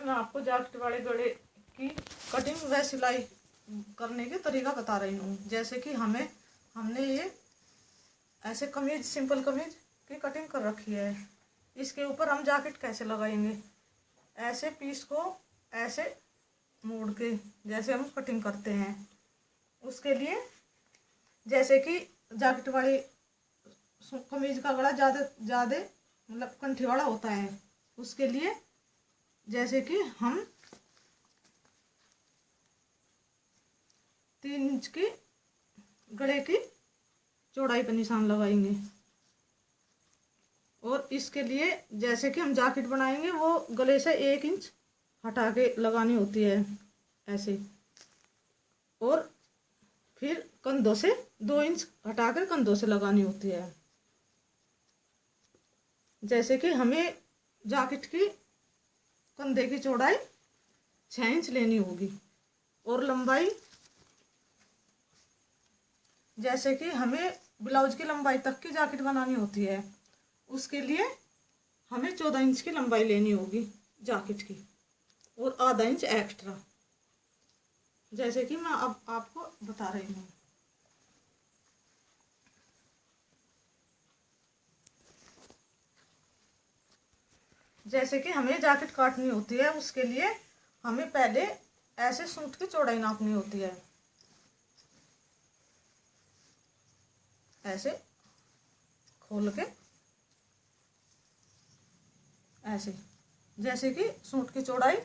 मैं आपको जैकेट वाले गले की कटिंग व सिलाई करने के तरीका बता रही हूँ। जैसे कि हमने ये ऐसे कमीज, सिंपल कमीज की कटिंग कर रखी है। इसके ऊपर हम जैकेट कैसे लगाएंगे, ऐसे पीस को ऐसे मोड़ के जैसे हम कटिंग करते हैं। उसके लिए जैसे कि जैकेट वाली कमीज का गला ज़्यादा मतलब कंठी वाला होता है, उसके लिए जैसे कि हम 3 इंच की गले की चौड़ाई पर निशान लगाएंगे। और इसके लिए जैसे कि हम जैकेट बनाएंगे वो गले से 1 इंच हटा के लगानी होती है ऐसे, और फिर कंधों से 2 इंच हटाकर कंधों से लगानी होती है। जैसे कि हमें जैकेट की कंधे की चौड़ाई 6 इंच लेनी होगी और लंबाई जैसे कि हमें ब्लाउज की लंबाई तक की जैकेट बनानी होती है, उसके लिए हमें 14 इंच की लंबाई लेनी होगी जैकेट की और आधा इंच एक्स्ट्रा, जैसे कि मैं अब आपको बता रही हूँ। जैसे कि हमें जैकेट काटनी होती है, उसके लिए हमें पहले ऐसे सूट की चौड़ाई नापनी होती है। ऐसे खोल के ऐसे, जैसे कि सूट की चौड़ाई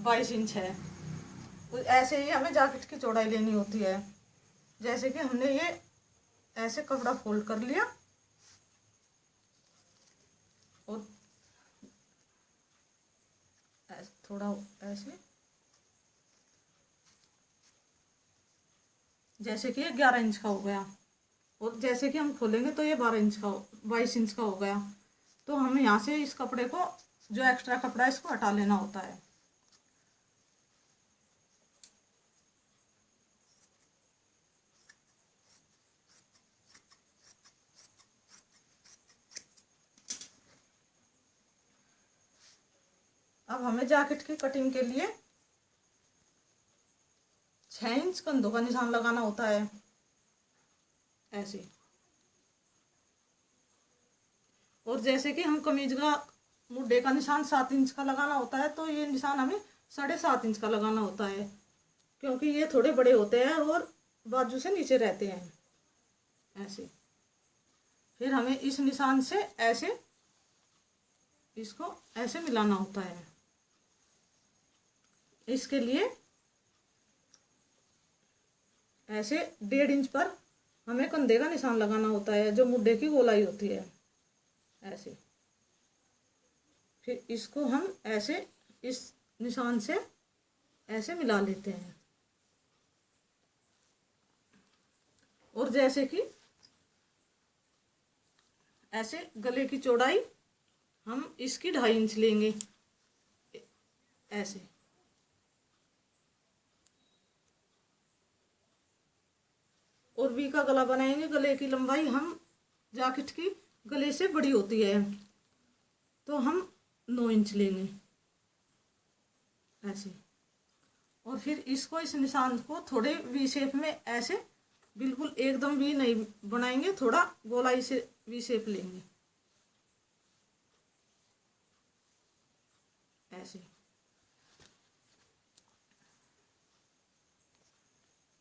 22 इंच है, ऐसे ही हमें जैकेट की चौड़ाई लेनी होती है। जैसे कि हमने ये ऐसे कपड़ा फोल्ड कर लिया और थोड़ा ऐसे, जैसे कि ये 11 इंच का हो गया, और जैसे कि हम खोलेंगे तो ये 22 इंच का हो गया। तो हमें यहाँ से इस कपड़े को, जो एक्स्ट्रा कपड़ा है, इसको हटा लेना होता है। अब हमें जैकेट की कटिंग के लिए 6 इंच कंधों का निशान लगाना होता है ऐसे। और जैसे कि हम कमीज का मुड्ढे का निशान 7 इंच का लगाना होता है, तो ये निशान हमें 7.5 इंच का लगाना होता है, क्योंकि ये थोड़े बड़े होते हैं और बाजू से नीचे रहते हैं ऐसे। फिर हमें इस निशान से ऐसे इसको ऐसे मिलाना होता है। इसके लिए ऐसे 1.5 इंच पर हमें कंधे का निशान लगाना होता है, जो मुड्ढे की गोलाई होती है ऐसे। फिर इसको हम ऐसे इस निशान से ऐसे मिला लेते हैं। और जैसे कि ऐसे गले की चौड़ाई हम इसकी 2.5 इंच लेंगे ऐसे। और वी का गला बनाएंगे। गले की लंबाई हम जैकेट की गले से बड़ी होती है, तो हम 9 इंच लेंगे ऐसे। और फिर इसको, इस निशान को थोड़े वी शेप में ऐसे, बिल्कुल एकदम वी नहीं बनाएंगे, थोड़ा गोलाई से वी शेप लेंगे ऐसे।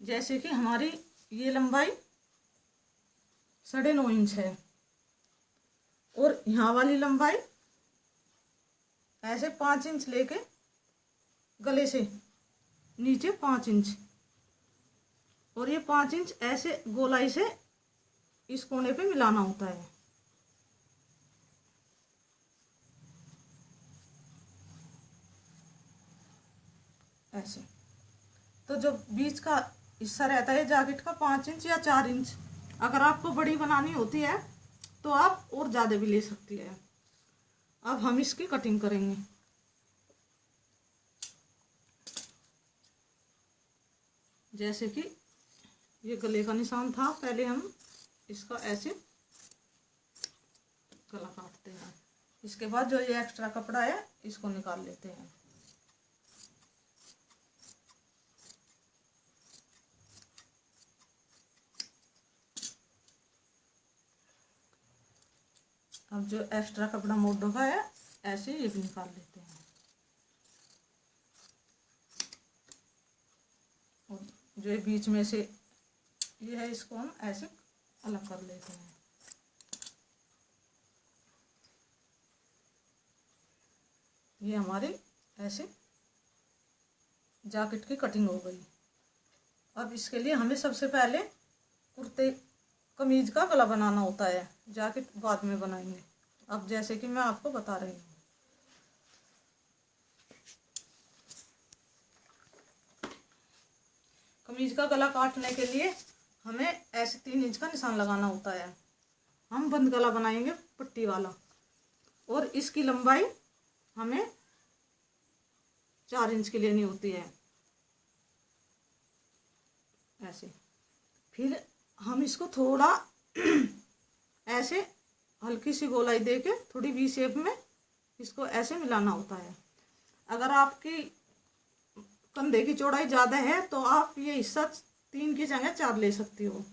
जैसे कि हमारी ये लंबाई 9.5 इंच है और यहाँ वाली लंबाई ऐसे 5 इंच लेके गले से नीचे 5 इंच, और ये 5 इंच ऐसे गोलाई से इस कोने पे मिलाना होता है ऐसे। तो जो बीच का हिस्सा रहता है जैकेट का 5 इंच या 4 इंच, अगर आपको बड़ी बनानी होती है तो आप और ज़्यादा भी ले सकती है। अब हम इसकी कटिंग करेंगे। जैसे कि ये गले का निशान था, पहले हम इसका ऐसे गला काटते हैं। इसके बाद जो ये एक्स्ट्रा कपड़ा है इसको निकाल लेते हैं। अब जो एक्स्ट्रा कपड़ा मोड़ रखा है ऐसे ये भी निकाल लेते हैं, और जो ये बीच में से ये है इसको हम ऐसे अलग कर लेते हैं। ये हमारी ऐसे जैकेट की कटिंग हो गई। अब इसके लिए हमें सबसे पहले कुर्ते कमीज का गला बनाना होता है, जैकेट बाद में बनाएंगे। अब जैसे कि मैं आपको बता रही हूँ, कमीज का गला काटने के लिए हमें ऐसे 3 इंच का निशान लगाना होता है। हम बंद गला बनाएंगे पट्टी वाला, और इसकी लंबाई हमें 4 इंच की लेनी होती है ऐसे। फिर हम इसको थोड़ा ऐसे हल्की सी गोलाई देके थोड़ी वी शेप में इसको ऐसे मिलाना होता है। अगर आपकी कंधे की चौड़ाई ज़्यादा है तो आप ये हिस्सा 3 की जगह 4 ले सकती हो,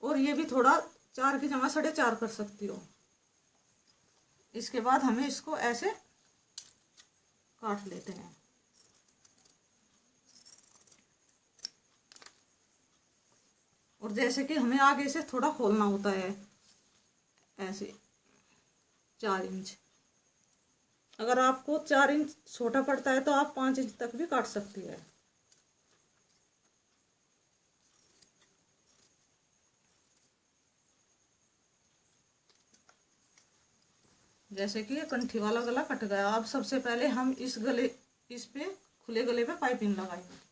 और ये भी थोड़ा 4 की जगह 4.5 कर सकती हो। इसके बाद हमें इसको ऐसे काट लेते हैं। और जैसे कि हमें आगे से थोड़ा खोलना होता है ऐसे 4 इंच। अगर आपको 4 इंच छोटा पड़ता है तो आप 5 इंच तक भी काट सकती है। जैसे कि ये कंठी वाला गला कट गया। अब सबसे पहले हम इस पे खुले गले पे पाइपिंग लगाएंगे।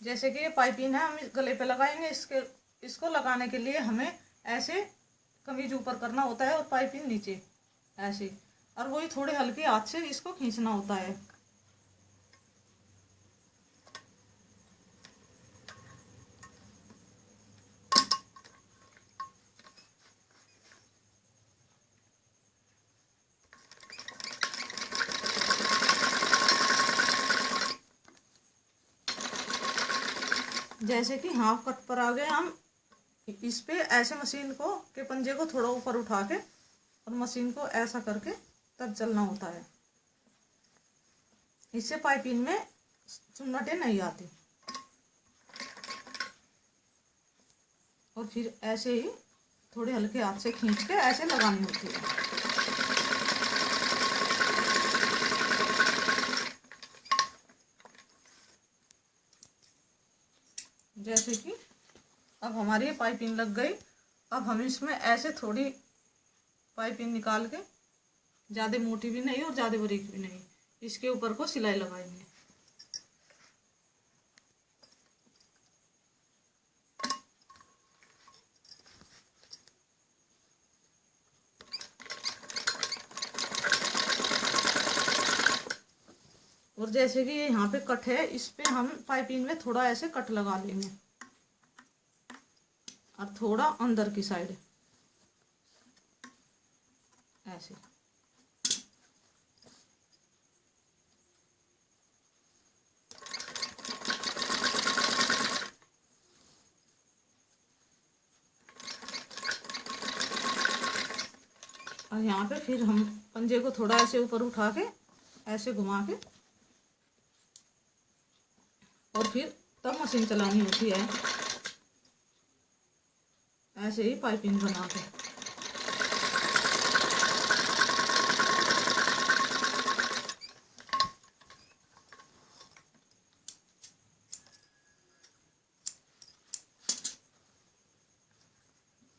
जैसे कि ये पाइपिंग है हम इस गले पे लगाएंगे। इसको लगाने के लिए हमें ऐसे कमीज ऊपर करना होता है और पाइपिंग नीचे ऐसे, और वही थोड़े हल्के हाथ से इसको खींचना होता है। जैसे कि हाफ कट पर आ गए हम इस पे ऐसे मशीन को के पंजे को थोड़ा ऊपर उठा के और मशीन को ऐसा करके तब चलना होता है। इससे पाइपिंग में चुन्नटें नहीं आती। और फिर ऐसे ही थोड़े हल्के हाथ से खींच के ऐसे लगानी होती है। जैसे कि अब हमारी पाइपिंग लग गई। अब हम इसमें ऐसे थोड़ी पाइपिंग निकाल के, ज़्यादा मोटी भी नहीं और ज़्यादा बारीक भी नहीं, इसके ऊपर को सिलाई लगाएंगे। और जैसे कि यहाँ पे कट है, इस पे हम पाइपिंग में थोड़ा ऐसे कट लगा लेंगे और थोड़ा अंदर की साइड ऐसे। और यहाँ पे फिर हम पंजे को थोड़ा ऐसे ऊपर उठा के ऐसे घुमा के और फिर तब मशीन चलानी होती है ऐसे ही पाइपिंग बना के।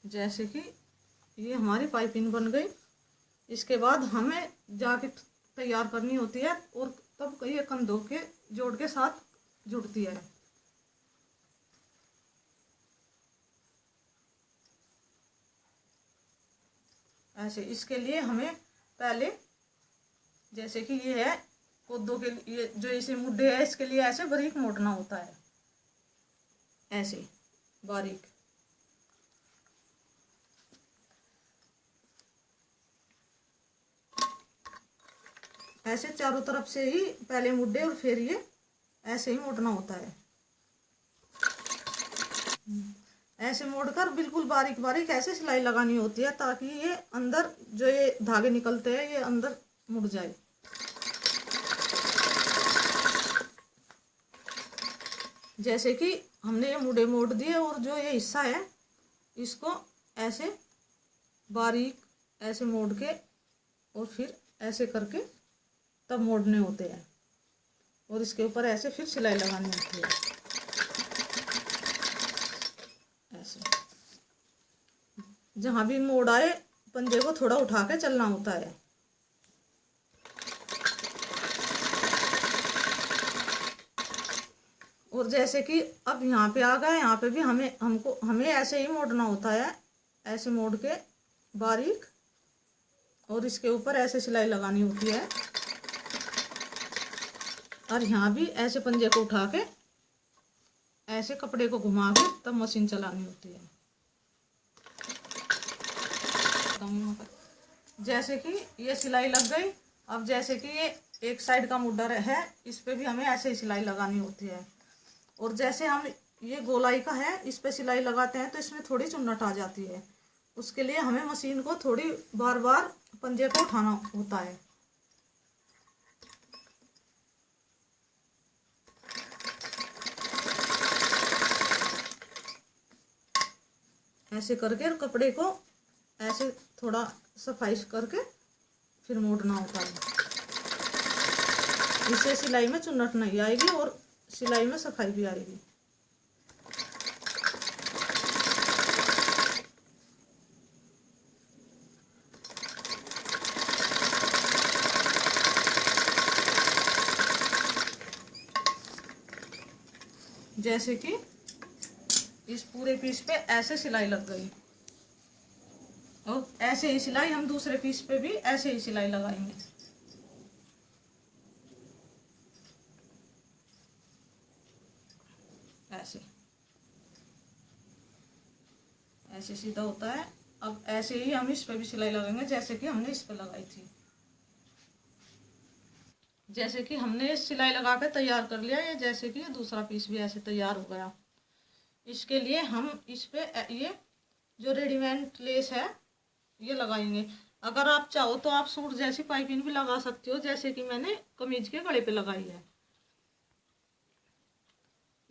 जैसे कि ये हमारी पाइपिंग बन गई। इसके बाद हमें जैकेट तैयार करनी होती है, और तब ये कंधों के जोड़ के साथ जुड़ती है ऐसे। इसके लिए हमें पहले, जैसे कि ये है कोदों के लिए जो इसे मुड्ढे है, इसके लिए ऐसे बारीक मोड़ना होता है ऐसे बारीक। ऐसे चारों तरफ से ही पहले मुड्डे और फिर ये ऐसे ही मोड़ना होता है। ऐसे मोड़कर बिल्कुल बारीक बारीक ऐसे सिलाई लगानी होती है ताकि ये अंदर जो ये धागे निकलते हैं ये अंदर मुड़ जाए। जैसे कि हमने ये मुड़े मोड़ दिए और जो ये हिस्सा है इसको ऐसे बारीक ऐसे मोड़ के और फिर ऐसे करके तब मोड़ने होते हैं और इसके ऊपर ऐसे फिर सिलाई लगानी होती है। ऐसे जहां भी मोड़ आए पंजे को थोड़ा उठा के चलना होता है। और जैसे कि अब यहाँ पे आ गए, यहाँ पे भी हमें ऐसे ही मोड़ना होता है, ऐसे मोड़ के बारीक और इसके ऊपर ऐसे सिलाई लगानी होती है और यहाँ भी ऐसे पंजे को उठा के ऐसे कपड़े को घुमा के तब मशीन चलानी होती है। जैसे कि ये सिलाई लग गई। अब जैसे कि ये एक साइड का मुड्डा है इस पे भी हमें ऐसे ही सिलाई लगानी होती है। और जैसे हम ये गोलाई का है इस पे सिलाई लगाते हैं तो इसमें थोड़ी चुन्नट आ जाती है। उसके लिए हमें मशीन को थोड़ी बार बार पंजे को उठाना होता है। ऐसे करके कपड़े को ऐसे थोड़ा सफाई करके फिर मोड़ना होता है। इससे सिलाई में चुन्नट नहीं आएगी और सिलाई में सफाई भी आएगी। जैसे कि इस पूरे पीस पे ऐसे सिलाई लग गई और ऐसे ही सिलाई हम दूसरे पीस पे भी ऐसे ही सिलाई लगाएंगे। ऐसे ऐसे सीधा होता है। अब ऐसे ही हम इस पे भी सिलाई लगाएंगे जैसे कि हमने इस पे लगाई थी। जैसे कि हमने सिलाई लगा के तैयार कर लिया ये, जैसे कि दूसरा पीस भी ऐसे तैयार हो गया। इसके लिए हम इस पे ये जो रेडीमेड लेस है ये लगाएंगे। अगर आप चाहो तो आप सूट जैसी पाइपिंग भी लगा सकते हो, जैसे कि मैंने कमीज के गले पे लगाई है।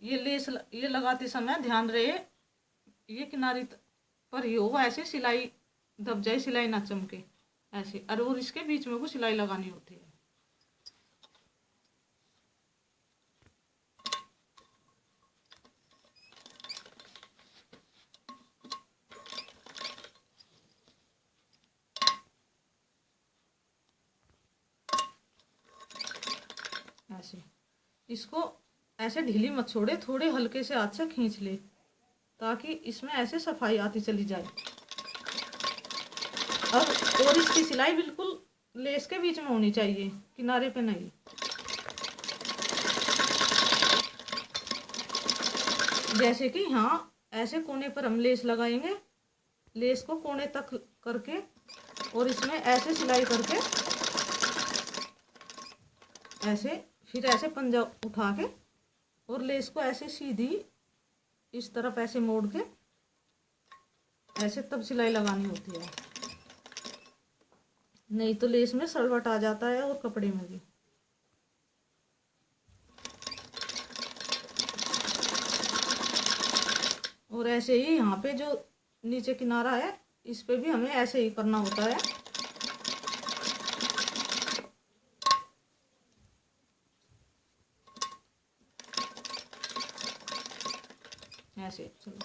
ये लेस ये लगाते समय ध्यान रहे ये किनारे पर ही हो, ऐसे सिलाई दब जाए, सिलाई ना चमके ऐसे। और इसके बीच में को सिलाई लगानी होती है। ऐसे इसको ऐसे ढीली मत छोड़े, थोड़े हल्के से हाथ से खींच ले ताकि इसमें ऐसे सफाई आती चली जाए। अब और इसकी सिलाई बिल्कुल लेस के बीच में होनी चाहिए, किनारे पे नहीं। जैसे कि यहाँ ऐसे कोने पर हम लेस लगाएंगे, लेस को कोने तक करके और इसमें ऐसे सिलाई करके ऐसे फिर ऐसे पंजा उठा के और लेस को ऐसे सीधी इस तरफ ऐसे मोड़ के ऐसे तब सिलाई लगानी होती है, नहीं तो लेस में सलवट आ जाता है और कपड़े में भी। और ऐसे ही यहाँ पे जो नीचे किनारा है इस पे भी हमें ऐसे ही करना होता है। ऐसे चलो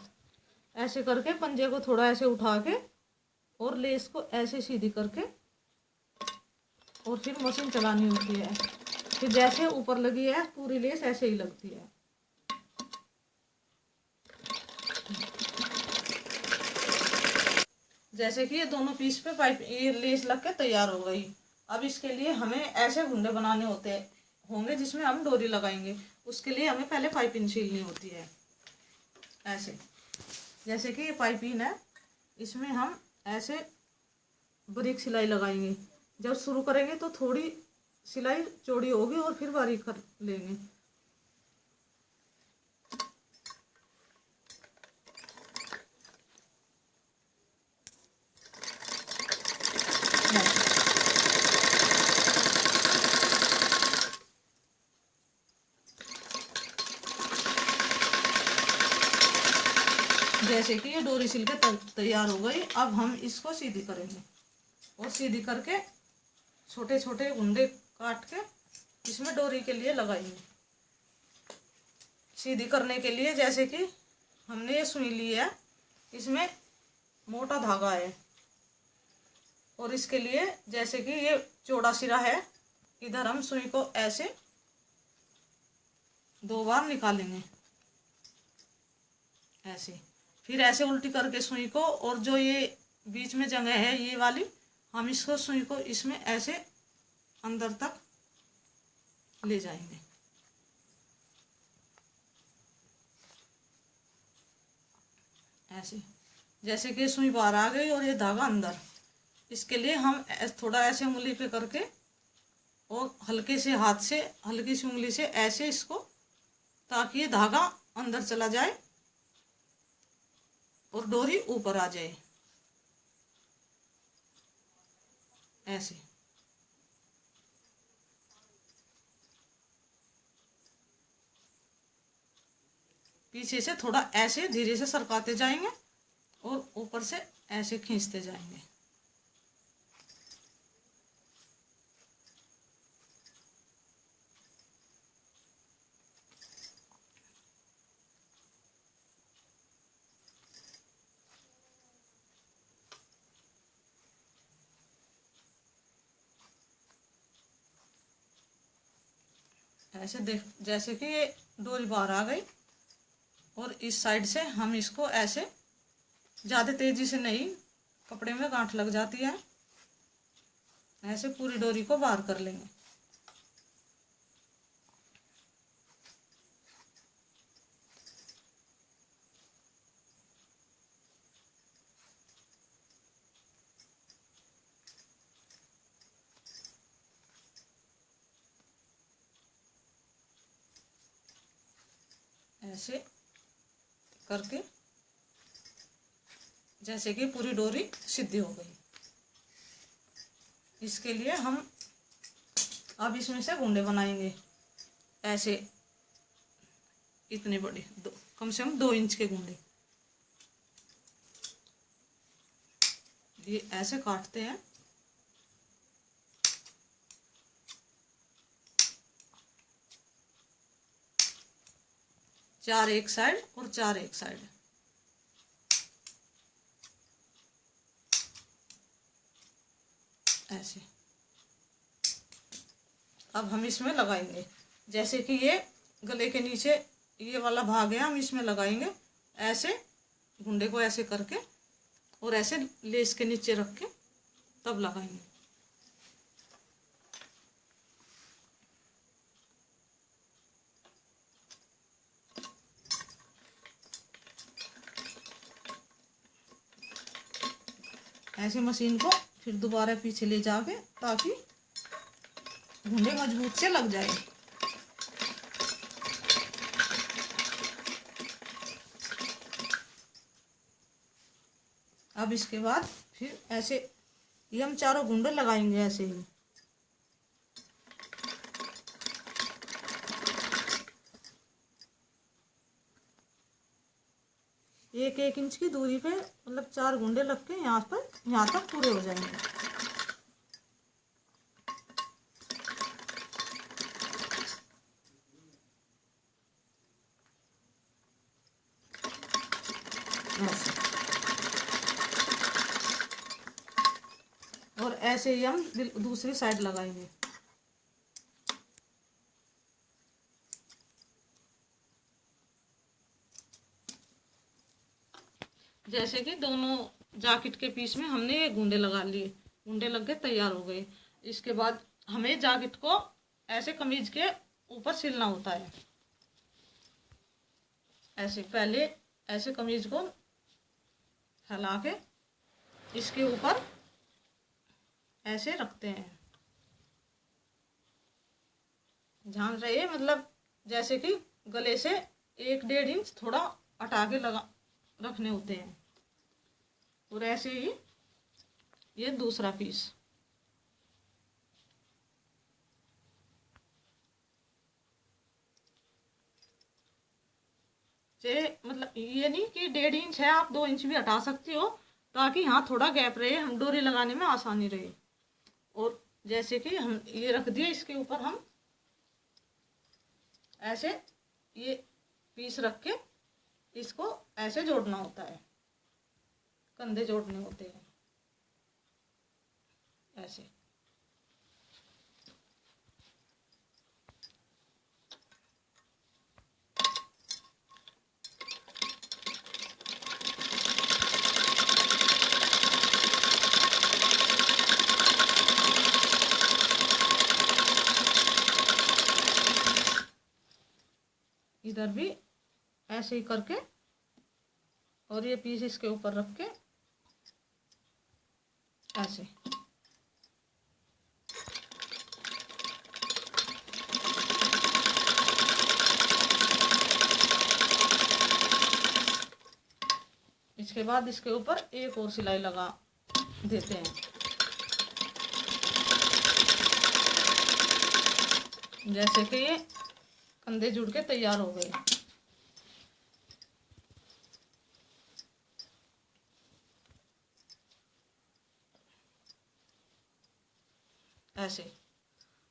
ऐसे करके पंजे को थोड़ा ऐसे उठा के और लेस को ऐसे सीधी करके और फिर मशीन चलानी होती है। फिर जैसे ऊपर लगी है पूरी लेस ऐसे ही लगती है। जैसे कि ये दोनों पीस पे पाइप ये लेस लग के तैयार हो गई। अब इसके लिए हमें ऐसे घुंडे बनाने होंगे जिसमें हम डोरी लगाएंगे। उसके लिए हमें पहले पाइपिंग सीलनी होती है। ऐसे जैसे कि ये पाइपिंग है इसमें हम ऐसे बारीक सिलाई लगाएंगे। जब शुरू करेंगे तो थोड़ी सिलाई चौड़ी होगी और फिर बारीक कर लेंगे। जैसे कि ये डोरी सिल के तैयार हो गई। अब हम इसको सीधी करेंगे और सीधी करके छोटे छोटे गुंडे काट के इसमें डोरी के लिए लगाएंगे। सीधी करने के लिए जैसे कि हमने ये सुई ली है, इसमें मोटा धागा है और इसके लिए जैसे कि ये चौड़ा सिरा है, इधर हम सुई को ऐसे 2 बार निकालेंगे ऐसे। फिर ऐसे उल्टी करके सुई को, और जो ये बीच में जगह है ये वाली, हम इसको सुई को इसमें ऐसे अंदर तक ले जाएंगे ऐसे। जैसे कि सुई बाहर आ गई और ये धागा अंदर, इसके लिए हम थोड़ा ऐसे उंगली पे करके और हल्के से हाथ से, हल्की सी उंगली से ऐसे इसको, ताकि ये धागा अंदर चला जाए और डोरी ऊपर आ जाए ऐसे। पीछे से थोड़ा ऐसे धीरे से सरकाते जाएंगे और ऊपर से ऐसे खींचते जाएंगे। ऐसे देख, जैसे कि ये डोरी बाहर आ गई और इस साइड से हम इसको ऐसे, ज़्यादा तेजी से नहीं, कपड़े में गांठ लग जाती है, ऐसे पूरी डोरी को बाहर कर लेंगे। ऐसे करके जैसे कि पूरी डोरी सीधी हो गई। इसके लिए हम अब इसमें से गुंडे बनाएंगे ऐसे, इतने बड़े, कम से कम 2 इंच के गुंडे। ये ऐसे काटते हैं, चार एक साइड और 4 एक साइड ऐसे। अब हम इसमें लगाएंगे, जैसे कि ये गले के नीचे ये वाला भाग है, हम इसमें लगाएंगे ऐसे, गुंडे को ऐसे करके और ऐसे लेस के नीचे रख के तब लगाएंगे। ऐसे मशीन को फिर दोबारा पीछे ले जाके, ताकि गुंडे मजबूत से लग जाए। अब इसके बाद फिर ऐसे ये हम चारों गुंडे लगाएंगे ऐसे ही, एक एक इंच की दूरी पे, मतलब 4 गुंडे लग के यहाँ तक पूरे हो जाएंगे। ऐसे, और ऐसे ही हम दूसरी साइड लगाएंगे। जैसे कि दोनों जैकेट के पीस में हमने ये गुंडे लगा लिए, गुंडे लग के तैयार हो गए। इसके बाद हमें जैकेट को ऐसे कमीज के ऊपर सिलना होता है ऐसे। पहले ऐसे कमीज को फैला के इसके ऊपर ऐसे रखते हैं ध्यान रहे, मतलब जैसे कि गले से 1-1.5 इंच थोड़ा हटा के लगा रखने होते हैं। और ऐसे ही ये दूसरा पीस, मतलब ये नहीं कि 1.5 इंच है, आप 2 इंच भी हटा सकती हो, ताकि यहाँ थोड़ा गैप रहे, हम डोरी लगाने में आसानी रहे। और जैसे कि हम ये रख दिए, इसके ऊपर हम ऐसे ये पीस रख के इसको ऐसे जोड़ना होता है, कंधे जोड़ने होते हैं ऐसे। इधर भी ऐसे ही करके, और ये पीस इसके ऊपर रख के ऐसे। इसके बाद इसके ऊपर एक और सिलाई लगा देते हैं, जैसे कि ये कंधे जुड़ के तैयार हो गए। ऐसे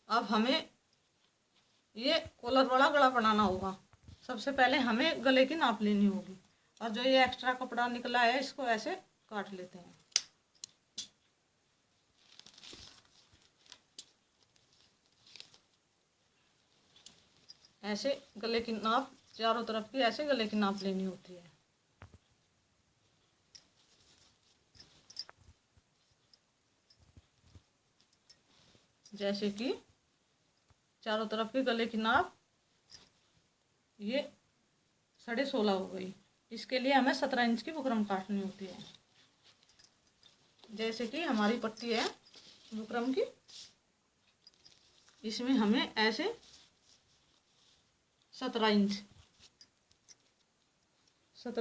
अब हमें ये कॉलर वाला गला बनाना होगा। सबसे पहले हमें गले की नाप लेनी होगी, और जो ये एक्स्ट्रा कपड़ा निकला है इसको ऐसे काट लेते हैं। ऐसे गले की नाप चारों तरफ की ऐसे गले की नाप लेनी होती है। जैसे कि चारों तरफ के गले की नाप ये 16.5 हो गई। इसके लिए हमें 17 इंच की बुकरम काटनी होती है। जैसे कि हमारी पट्टी है बुकरम की, इसमें हमें ऐसे 17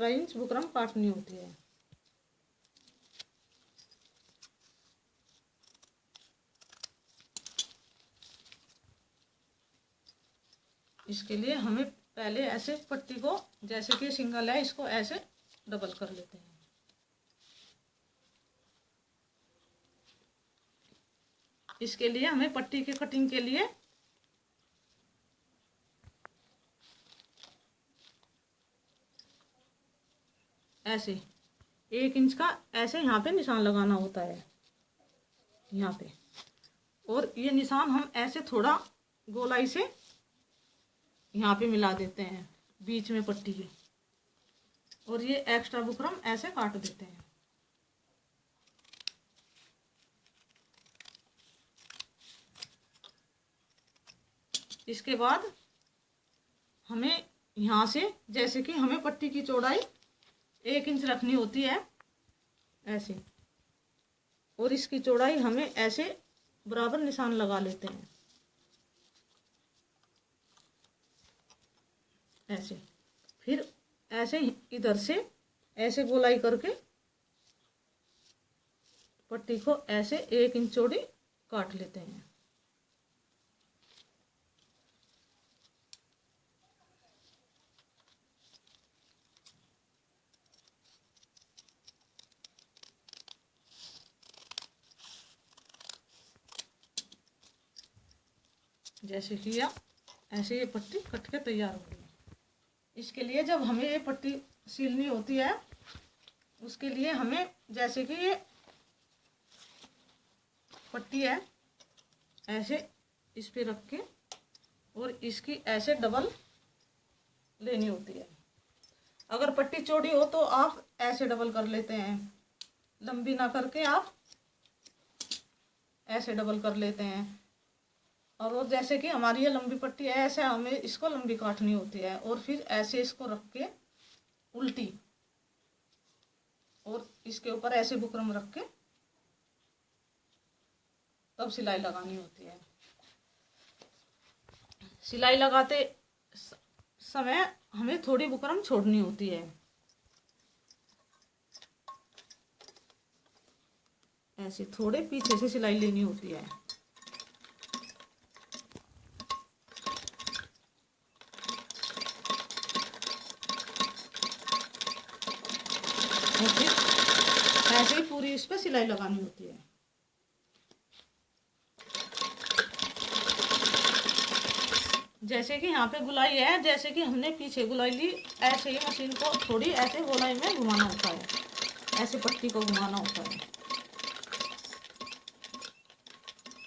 इंच बुकरम काटनी होती है। इसके लिए हमें पहले ऐसे पट्टी को, जैसे कि सिंगल है, इसको ऐसे डबल कर लेते हैं। इसके लिए हमें पट्टी की कटिंग के लिए ऐसे 1 इंच का ऐसे यहाँ पे निशान लगाना होता है, यहाँ पे। और ये निशान हम ऐसे थोड़ा गोलाई से यहाँ पे मिला देते हैं बीच में पट्टी के, और ये एक्स्ट्रा बुकरम ऐसे काट देते हैं। इसके बाद हमें यहाँ से, जैसे कि हमें पट्टी की चौड़ाई 1 इंच रखनी होती है ऐसे, और इसकी चौड़ाई हमें ऐसे बराबर निशान लगा लेते हैं ऐसे। फिर ऐसे इधर से ऐसे गोलाई करके पट्टी को ऐसे 1 इंच चौड़ी काट लेते हैं। जैसे कि ऐसे ये पट्टी कट के तैयार हो गई। इसके लिए जब हमें ये पट्टी सिलनी होती है, उसके लिए हमें, जैसे कि ये पट्टी है ऐसे इस पे रख के, और इसकी ऐसे डबल लेनी होती है। अगर पट्टी चौड़ी हो तो आप ऐसे डबल कर लेते हैं, लंबी ना करके आप ऐसे डबल कर लेते हैं। और वो जैसे कि हमारी ये लंबी पट्टी है, ऐसे हमें इसको लंबी काटनी होती है, और फिर ऐसे इसको रख के उल्टी, और इसके ऊपर ऐसे बुकरम रख के तब सिलाई लगानी होती है। सिलाई लगाते समय हमें थोड़ी बुकरम छोड़नी होती है। ऐसे थोड़े पीछे से सिलाई लेनी होती है। ऐसे ही पूरी इस पर सिलाई लगानी होती है। जैसे कि यहाँ पे गुलाई है, जैसे कि हमने पीछे गुलाई ली, ऐसे ही मशीन को थोड़ी ऐसे गोलाई में घुमाना होता है, ऐसे पट्टी को घुमाना होता है।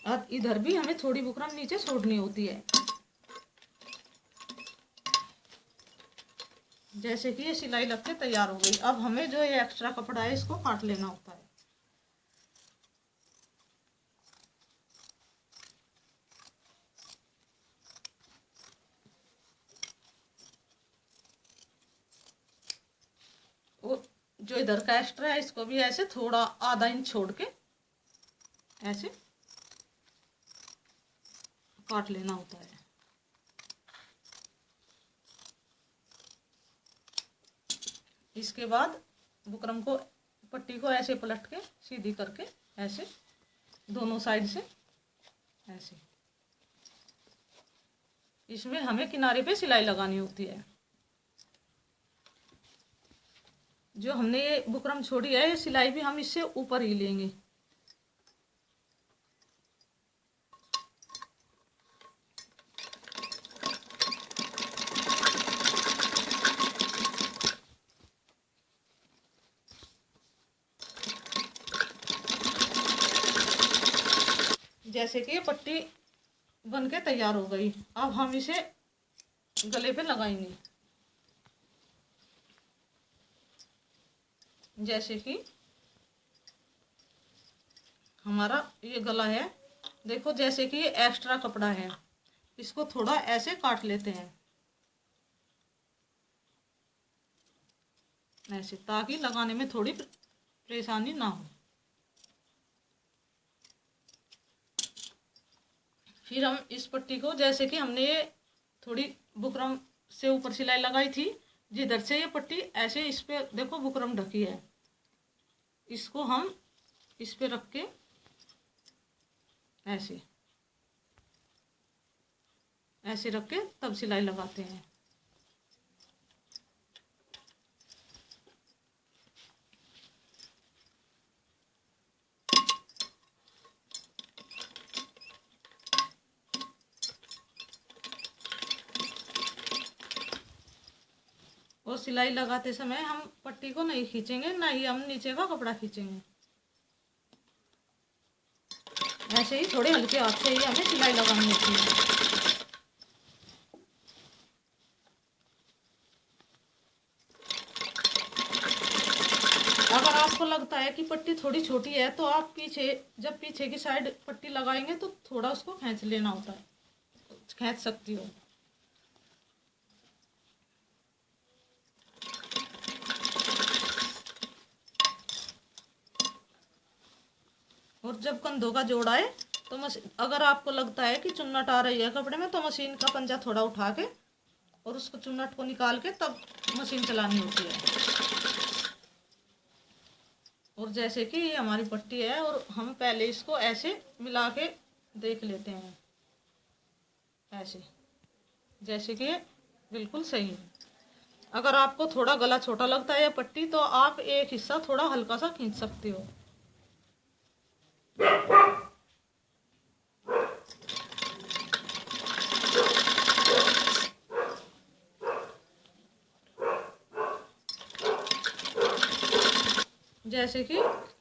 और इधर भी हमें थोड़ी बुकरम नीचे छोड़नी होती है। जैसे कि ये सिलाई लग के तैयार हो गई। अब हमें जो ये एक्स्ट्रा कपड़ा है इसको काट लेना होता है। वो जो इधर का एक्स्ट्रा है इसको भी ऐसे थोड़ा आधा इंच छोड़ के ऐसे काट लेना होता है। इसके बाद बुकरम को, पट्टी को ऐसे पलट के सीधी करके ऐसे दोनों साइड से ऐसे, इसमें हमें किनारे पे सिलाई लगानी होती है। जो हमने ये बुकरम छोड़ी है, ये सिलाई भी हम इससे ऊपर ही लेंगे। जैसे कि ये पट्टी बन के तैयार हो गई। अब हम इसे गले पे लगाएंगे। जैसे कि हमारा ये गला है, देखो जैसे कि ये एक्स्ट्रा कपड़ा है, इसको थोड़ा ऐसे काट लेते हैं ऐसे, ताकि लगाने में थोड़ी परेशानी ना हो। फिर हम इस पट्टी को, जैसे कि हमने ये थोड़ी बुकरम से ऊपर सिलाई लगाई थी, जिधर से ये पट्टी ऐसे इस पे देखो बुकरम ढकी है, इसको हम इस पे रख के ऐसे ऐसे रख के तब सिलाई लगाते हैं। और सिलाई लगाते समय हम पट्टी को नहीं खींचेंगे, ना ही हम नीचे का कपड़ा खींचेंगे। ऐसे ही थोड़े हल्के हाथ से ही हमें सिलाई लगानी होती है। अगर आपको लगता है कि पट्टी थोड़ी छोटी है तो आप पीछे, जब पीछे की साइड पट्टी लगाएंगे तो थोड़ा उसको खींच लेना होता है, खींच सकती हो। और जब कंधों का जोड़ आए तो अगर आपको लगता है कि चुन्नट आ रही है कपड़े में, तो मशीन का पंजा थोड़ा उठा के और उसको चुन्नट को निकाल के तब मशीन चलानी होती है। और जैसे कि ये हमारी पट्टी है और हम पहले इसको ऐसे मिला के देख लेते हैं ऐसे, जैसे कि बिल्कुल सही है। अगर आपको थोड़ा गला छोटा लगता है या पट्टी, तो आप एक हिस्सा थोड़ा हल्का सा खींच सकते हो। जैसे कि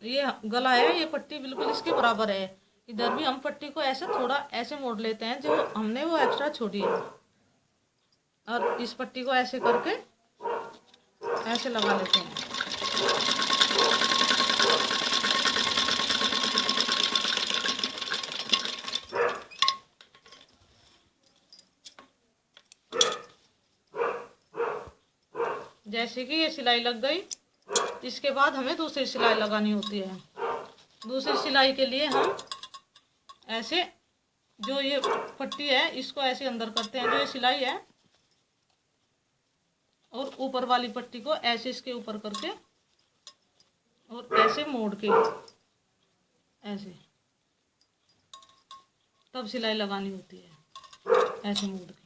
ये गला है, ये पट्टी बिल्कुल इसके बराबर है। इधर भी हम पट्टी को ऐसे थोड़ा ऐसे मोड़ लेते हैं, जो हमने वो एक्स्ट्रा छोड़ी है, और इस पट्टी को ऐसे करके ऐसे लगा लेते हैं। जैसे कि ये सिलाई लग गई, इसके बाद हमें दूसरी सिलाई लगानी होती है। दूसरी सिलाई के लिए हम ऐसे जो ये पट्टी है इसको ऐसे अंदर करते हैं, जो ये सिलाई है, और ऊपर वाली पट्टी को ऐसे इसके ऊपर करके और ऐसे मोड़ के ऐसे तब सिलाई लगानी होती है, ऐसे मोड़ के।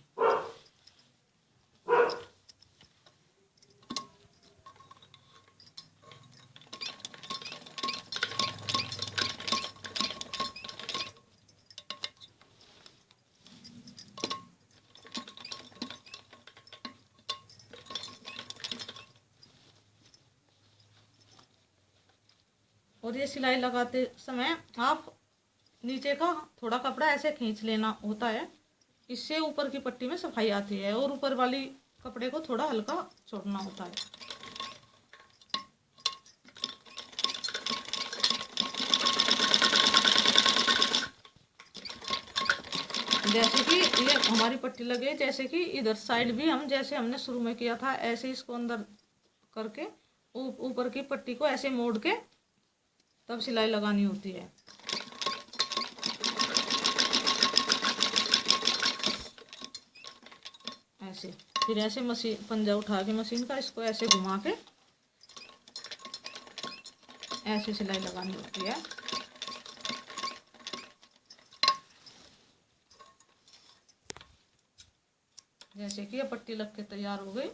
और ये सिलाई लगाते समय आप नीचे का थोड़ा कपड़ा ऐसे खींच लेना होता है, इससे ऊपर की पट्टी में सफाई आती है, और ऊपर वाली कपड़े को थोड़ा हल्का छोड़ना होता है। जैसे कि ये हमारी पट्टी लगे, जैसे कि इधर साइड भी हम जैसे हमने शुरू में किया था ऐसे इसको अंदर करके ऊपर की पट्टी को ऐसे मोड़ के तब सिलाई लगानी होती है। ऐसे फिर ऐसे मशीन पंजा उठा के मशीन का इसको ऐसे घुमा के ऐसे सिलाई लगानी होती है। जैसे कि ये पट्टी लग के तैयार हो गई।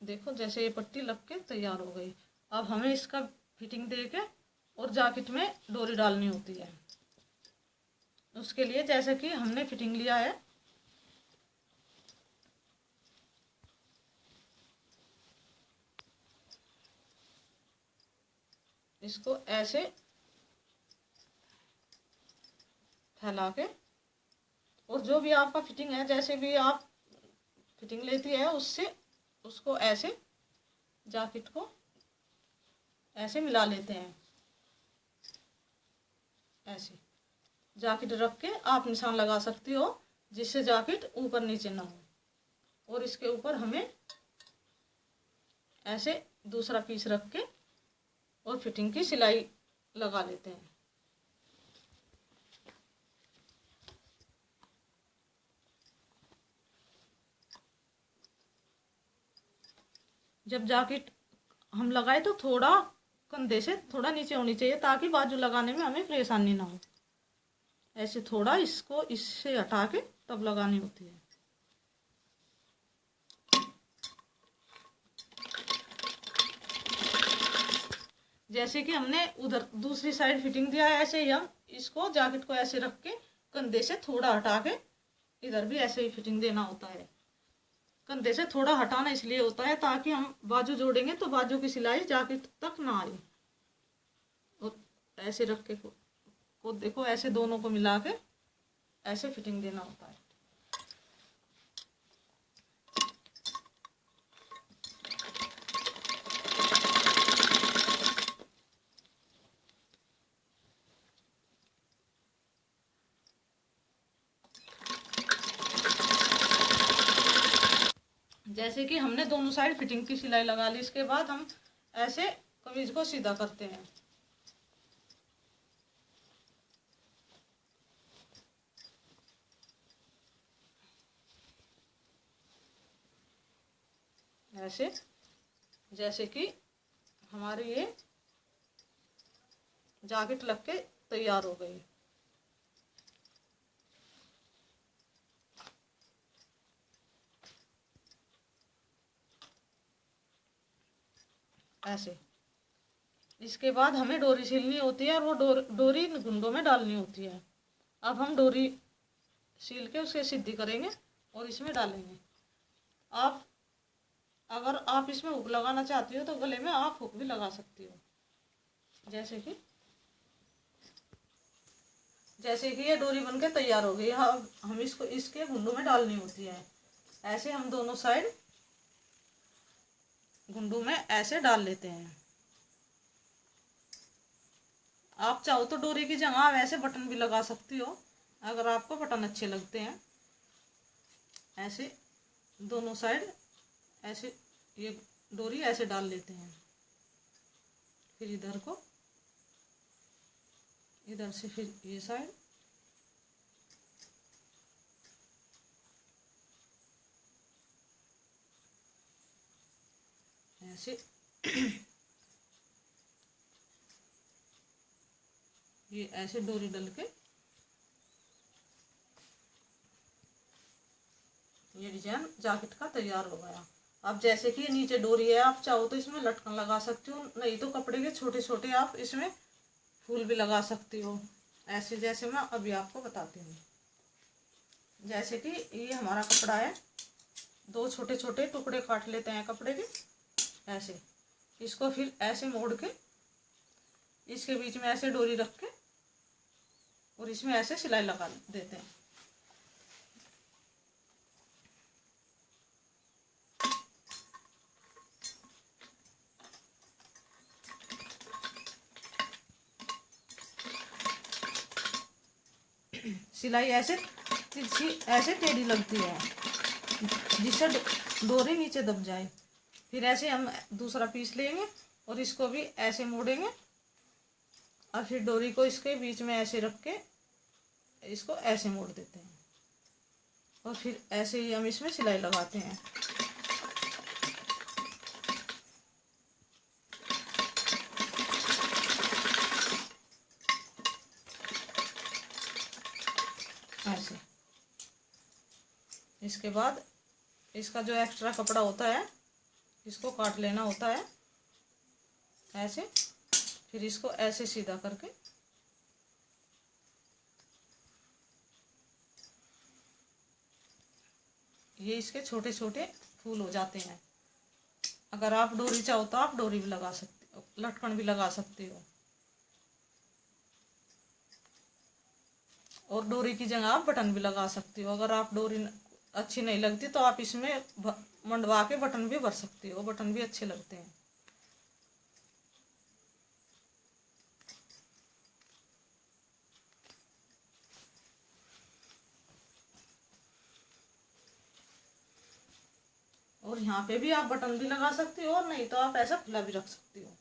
देखो जैसे ये पट्टी लग के तैयार हो गई। अब हमें इसका फिटिंग दे के और जैकेट में डोरी डालनी होती है। उसके लिए जैसे कि हमने फिटिंग लिया है, इसको ऐसे फैला के, और जो भी आपका फिटिंग है, जैसे भी आप फिटिंग लेती है उससे उसको ऐसे जैकेट को ऐसे मिला लेते हैं। ऐसे जैकेट रख के आप निशान लगा सकती हो जिससे जैकेट ऊपर नीचे ना हो। और इसके ऊपर हमें ऐसे दूसरा पीस रख के और फिटिंग की सिलाई लगा लेते हैं। जब जैकेट हम लगाए तो थोड़ा कंधे से थोड़ा नीचे होनी चाहिए ताकि बाजू लगाने में हमें परेशानी ना हो। ऐसे थोड़ा इसको इससे हटा के तब लगानी होती है। जैसे कि हमने उधर दूसरी साइड फिटिंग दिया है, ऐसे ही हम इसको जैकेट को ऐसे रख के कंधे से थोड़ा हटा के इधर भी ऐसे ही फिटिंग देना होता है। कंधे से थोड़ा हटाना इसलिए होता है ताकि हम बाजू जोड़ेंगे तो बाजू की सिलाई जैकेट तक ना आए। और ऐसे रख के को देखो ऐसे दोनों को मिला के ऐसे फिटिंग देना होता है। जैसे कि हमने दोनों साइड फिटिंग की सिलाई लगा ली, इसके बाद हम ऐसे कमीज को सीधा करते हैं। ऐसे जैसे कि हमारी ये जैकेट लग के तैयार हो गई। ऐसे इसके बाद हमें डोरी सिलनी होती है और वो डोरी घुंडों में डालनी होती है। अब हम डोरी सील के उसे सीधी करेंगे और इसमें डालेंगे। आप अगर आप इसमें हुक लगाना चाहती हो तो गले में आप हुक भी लगा सकती हो। जैसे कि ये डोरी बनके तैयार हो गई। अब हम इसको इसके घुंडों में डालनी होती है। ऐसे हम दोनों साइड घुंडों में ऐसे डाल लेते हैं। आप चाहो तो डोरी की जगह आप ऐसे बटन भी लगा सकती हो अगर आपको बटन अच्छे लगते हैं। ऐसे दोनों साइड ऐसे ये डोरी ऐसे डाल लेते हैं। फिर इधर को, इधर से फिर ये साइड ऐसे ये ऐसे डोरी डाल के ये डिजाइन जैकेट का तैयार हो गया। अब जैसे कि नीचे डोरी है, आप चाहो तो इसमें लटकन लगा सकती हो, नहीं तो कपड़े के छोटे छोटे आप इसमें फूल भी लगा सकती हो, ऐसे जैसे मैं अभी आपको बताती हूँ। जैसे कि ये हमारा कपड़ा है, दो छोटे छोटे टुकड़े काट लेते हैं कपड़े के ऐसे। इसको फिर ऐसे मोड़ के इसके बीच में ऐसे डोरी रख के और इसमें ऐसे सिलाई लगा देते हैं। सिलाई ऐसे तिरछी ऐसे टेढ़ी लगती है जिससे डोरी नीचे दब जाए। फिर ऐसे हम दूसरा पीस लेंगे और इसको भी ऐसे मोड़ेंगे और फिर डोरी को इसके बीच में ऐसे रख के इसको ऐसे मोड़ देते हैं और फिर ऐसे ही हम इसमें सिलाई लगाते हैं। ऐसे इसके बाद इसका जो एक्स्ट्रा कपड़ा होता है इसको काट लेना होता है ऐसे। फिर इसको ऐसे सीधा करके ये इसके छोटे छोटे फूल हो जाते हैं। अगर आप डोरी चाहो तो आप डोरी भी लगा सकते हो, लटकन भी लगा सकते हो, और डोरी की जगह आप बटन भी लगा सकते हो। अगर आप डोरी अच्छी नहीं लगती तो आप इसमें मंडवा के बटन भी भर सकते हो, बटन भी अच्छे लगते हैं। और यहाँ पे भी आप बटन भी लगा सकते हो और नहीं तो आप ऐसा खुला भी रख सकते हो।